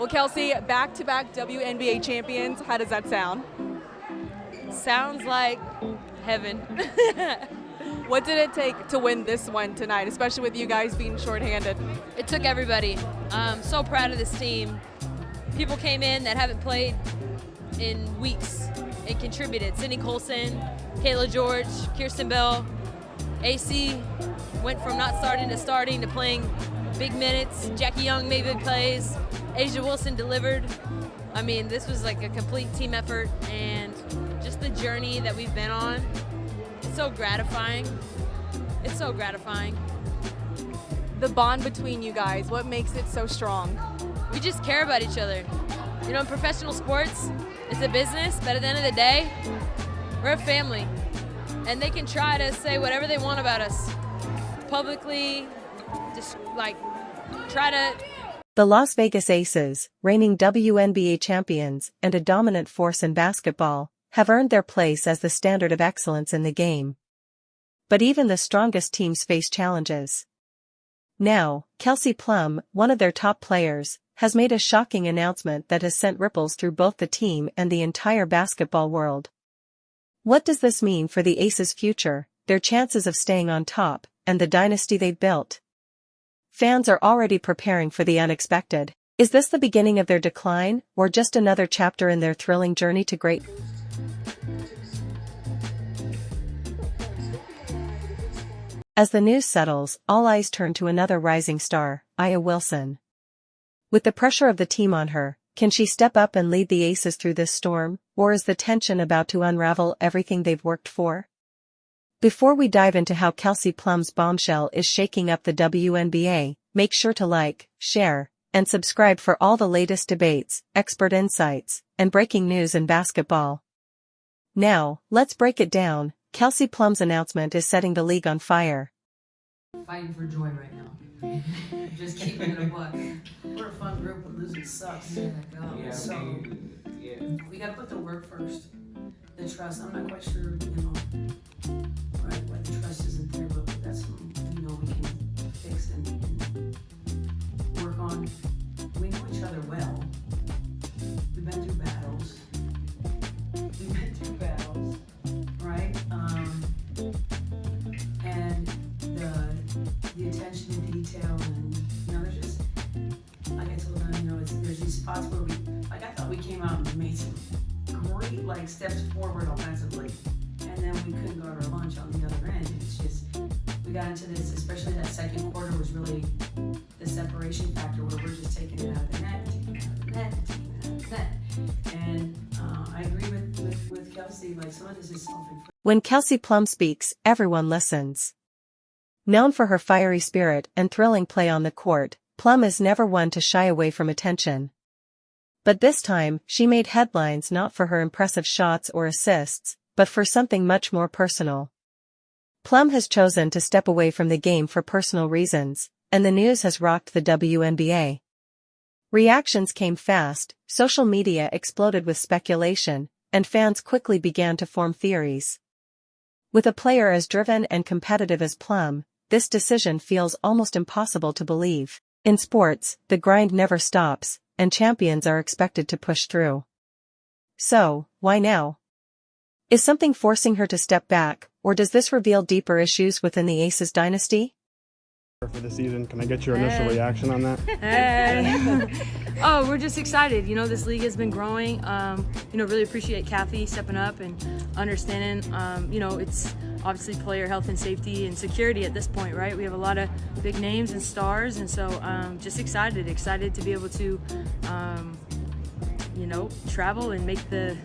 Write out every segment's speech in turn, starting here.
Well, Kelsey, back-to-back WNBA champions. How does that sound? Sounds like heaven. What did it take to win this one tonight, especially with you guys being shorthanded? It took everybody. I'm so proud of this team. People came in that haven't played in weeks and contributed. Sydney Colson, Kayla George, Kirsten Bell. AC went from not starting to playing big minutes. Jackie Young made big plays. Asia Wilson delivered. I mean, this was like a complete team effort, and just the journey that we've been on, it's so gratifying. It's so gratifying. The bond between you guys, what makes it so strong? We just care about each other. You know, in professional sports, it's a business, but at the end of the day, we're a family. And they can try to say whatever they want about us publicly, just like try to. The Las Vegas Aces, reigning WNBA champions and a dominant force in basketball, have earned their place as the standard of excellence in the game. But even the strongest teams face challenges. Now, Kelsey Plum, one of their top players, has made a shocking announcement that has sent ripples through both the team and the entire basketball world. What does this mean for the Aces' future, their chances of staying on top, and the dynasty they've built? Fans are already preparing for the unexpected. Is this the beginning of their decline, or just another chapter in their thrilling journey to greatness? As the news settles, all eyes turn to another rising star, A'ja Wilson. With the pressure of the team on her, can she step up and lead the Aces through this storm, or is the tension about to unravel everything they've worked for? Before we dive into how Kelsey Plum's bombshell is shaking up the WNBA, make sure to like, share, and subscribe for all the latest debates, expert insights, and breaking news in basketball. Now, let's break it down. Kelsey Plum's announcement is setting the league on fire. Fighting for joy right now. Just keeping it a buck. We're a fun group, but losing sucks. So we gotta put the work first. The trust, I'm not quite sure, right, why the trust isn't there, but that's something we can fix and work on. We know each other well. We've been through battles. Right? And the attention to detail, and there's just, like I told them, there's these spots where I thought we came out and made some great steps forward offensively, and then we couldn't go to our lunch on the other end. It's just, we got into this, especially that second quarter was really the separation factor where we're just taking it out of the net, taking it out of the net, taking it out of the net. And I agree with Kelsey, some of this is self-inflicted. When Kelsey Plum speaks, everyone listens. Known for her fiery spirit and thrilling play on the court, Plum is never one to shy away from attention. But this time, she made headlines not for her impressive shots or assists, but for something much more personal. Plum has chosen to step away from the game for personal reasons, and the news has rocked the WNBA. Reactions came fast, social media exploded with speculation, and fans quickly began to form theories. With a player as driven and competitive as Plum, this decision feels almost impossible to believe. In sports, the grind never stops, and champions are expected to push through. So, why now? Is something forcing her to step back, or does this reveal deeper issues within the Aces dynasty? For the season, can I get your initial reaction on that? Hey. Oh, we're just excited. This league has been growing. Really appreciate Kathy stepping up and understanding. It's obviously player health and safety and security at this point, right? We have a lot of big names and stars, and so just excited to be able to, travel and make the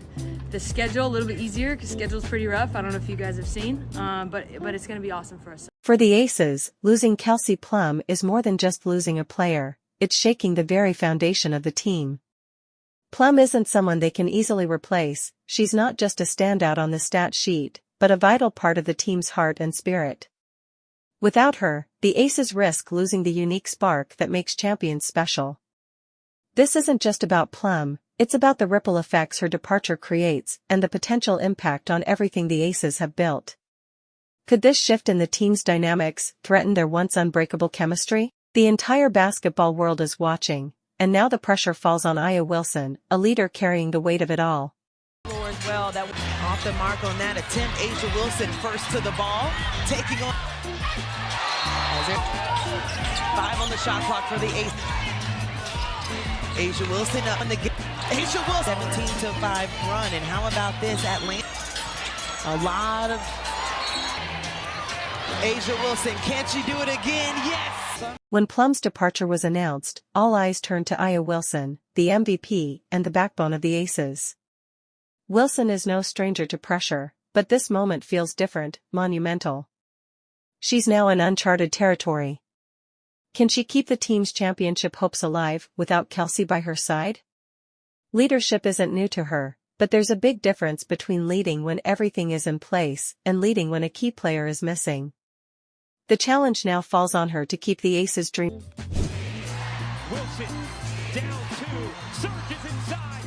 schedule a little bit easier, because schedule's pretty rough. I don't know if you guys have seen, but it's going to be awesome for us. For the Aces, losing Kelsey Plum is more than just losing a player, it's shaking the very foundation of the team. Plum isn't someone they can easily replace. She's not just a standout on the stat sheet, but a vital part of the team's heart and spirit. Without her, the Aces risk losing the unique spark that makes champions special. This isn't just about Plum, it's about the ripple effects her departure creates and the potential impact on everything the Aces have built. Could this shift in the team's dynamics threaten their once unbreakable chemistry? The entire basketball world is watching, and now the pressure falls on Aya Wilson, a leader carrying the weight of it all. As well, that off the mark on that attempt. Asia Wilson first to the ball, taking on. 5 on the shot clock for the Ace. Asia Wilson up on the game. Asia Wilson 17-5 run, and how about this, Atlanta? A lot of Asia Wilson. Can she do it again? Yes. When Plum's departure was announced, all eyes turned to Aya Wilson, the MVP and the backbone of the Aces. Wilson is no stranger to pressure, but this moment feels different, monumental. She's now in uncharted territory. Can she keep the team's championship hopes alive without Kelsey by her side? Leadership isn't new to her, but there's a big difference between leading when everything is in place and leading when a key player is missing. The challenge now falls on her to keep the Aces' dream. Wilson, down 2, surges inside.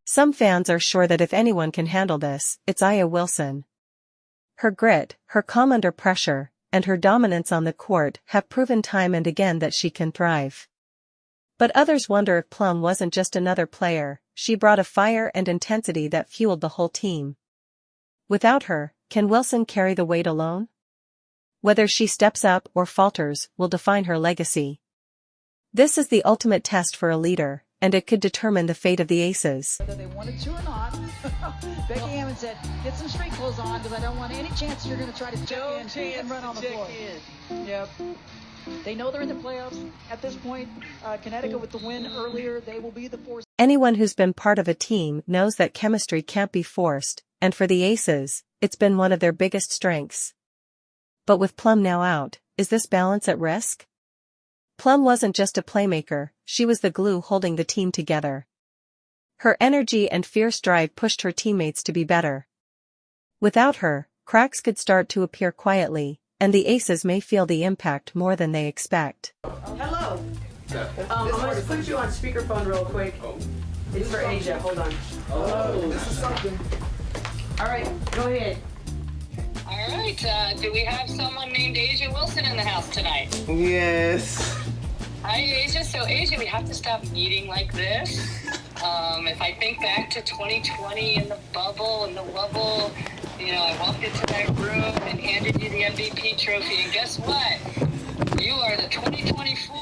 Some fans are sure that if anyone can handle this, it's Aya Wilson. Her grit, her calm under pressure, and her dominance on the court have proven time and again that she can thrive. But others wonder if Plum wasn't just another player. She brought a fire and intensity that fueled the whole team. Without her, can Wilson carry the weight alone? Whether she steps up or falters will define her legacy. This is the ultimate test for a leader, and it could determine the fate of the Aces. Whether they wanted to or not, Becky Hammond said, get some street clothes on because I don't want any chance you're going to try to check in and run on the floor. Yep. They know they're in the playoffs at this point. Connecticut with the win earlier, they will be the force. Anyone who's been part of a team knows that chemistry can't be forced, and for the Aces, it's been one of their biggest strengths. But with Plum now out, is this balance at risk? Plum wasn't just a playmaker, she was the glue holding the team together. Her energy and fierce drive pushed her teammates to be better. Without her, cracks could start to appear quietly, and the Aces may feel the impact more than they expect. Hello. I'm going to put you on speakerphone real quick. It's for Asia. Hold on. Oh, this is something. All right, go ahead. All right, do we have someone named Asia Wilson in the house tonight? Yes. Hi, Asia. So, Asia, we have to stop meeting like this. If I think back to 2020 in the bubble and the wubble, you know, I walked into that room and handed you the MVP trophy, and guess what? You are the 2024.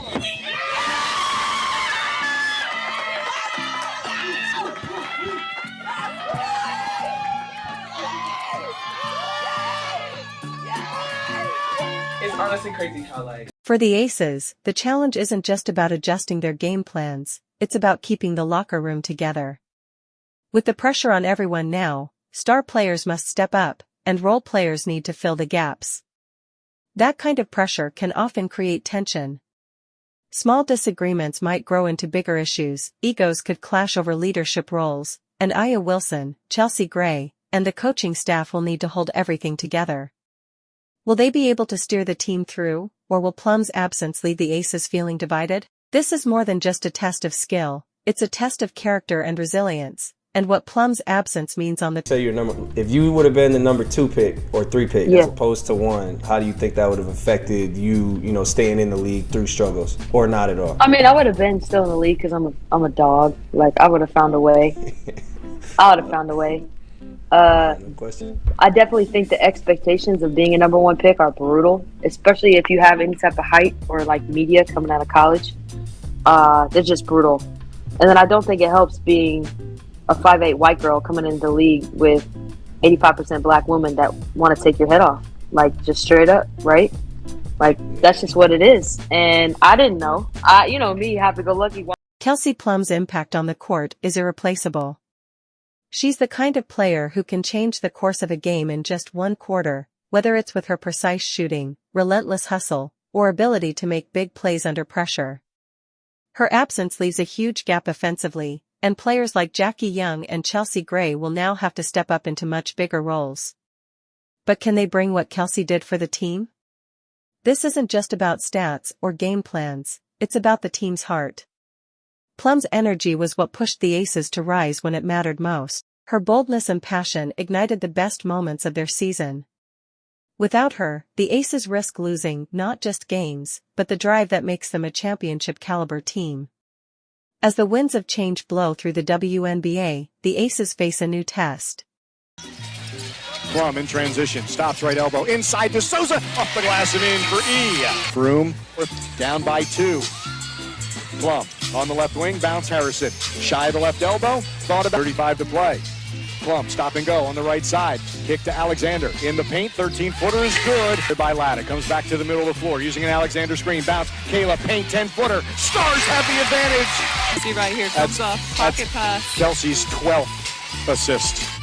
It's honestly crazy how, For the Aces, the challenge isn't just about adjusting their game plans, it's about keeping the locker room together. With the pressure on everyone now, star players must step up, and role players need to fill the gaps. That kind of pressure can often create tension. Small disagreements might grow into bigger issues, egos could clash over leadership roles, and Aya Wilson, Chelsea Gray, and the coaching staff will need to hold everything together. Will they be able to steer the team through, or will Plum's absence leave the Aces feeling divided? This is more than just a test of skill, it's a test of character and resilience, and what Plum's absence means on the Say your number. If you would have been the number 2 pick or 3 pick as opposed to 1, how do you think that would have affected you, you know, staying in the league through struggles, or not at all? I mean, I would have been still in the league because I'm a dog. Like, I would have found a way. I would have found a way. No question. I definitely think the expectations of being a number 1 pick are brutal, especially if you have any type of height or like media coming out of college. They're just brutal. And then I don't think it helps being a 5'8" white girl coming into the league with 85% black women that want to take your head off. Like, just straight up, right? Like, that's just what it is. And I didn't know. You know me, happy-go-lucky. Kelsey Plum's impact on the court is irreplaceable. She's the kind of player who can change the course of a game in just one quarter, whether it's with her precise shooting, relentless hustle, or ability to make big plays under pressure. Her absence leaves a huge gap offensively, and players like Jackie Young and Chelsea Gray will now have to step up into much bigger roles. But can they bring what Kelsey did for the team? This isn't just about stats or game plans, it's about the team's heart. Plum's energy was what pushed the Aces to rise when it mattered most. Her boldness and passion ignited the best moments of their season. Without her, the Aces risk losing not just games, but the drive that makes them a championship-caliber team. As the winds of change blow through the WNBA, the Aces face a new test. Plum in transition, stops right elbow, inside to Souza, off the glass and in for E. Broom, down by 2. Plum on the left wing, bounce Harrison. Shy of the left elbow, thought about 35 to play. Plum, stop and go on the right side. Kick to Alexander. In the paint, 13-footer is good. By Latta, comes back to the middle of the floor, using an Alexander screen. Bounce, Kayla, paint, 10-footer. Stars have the advantage. See right here, comes off, pocket pass. Kelsey's 12th assist.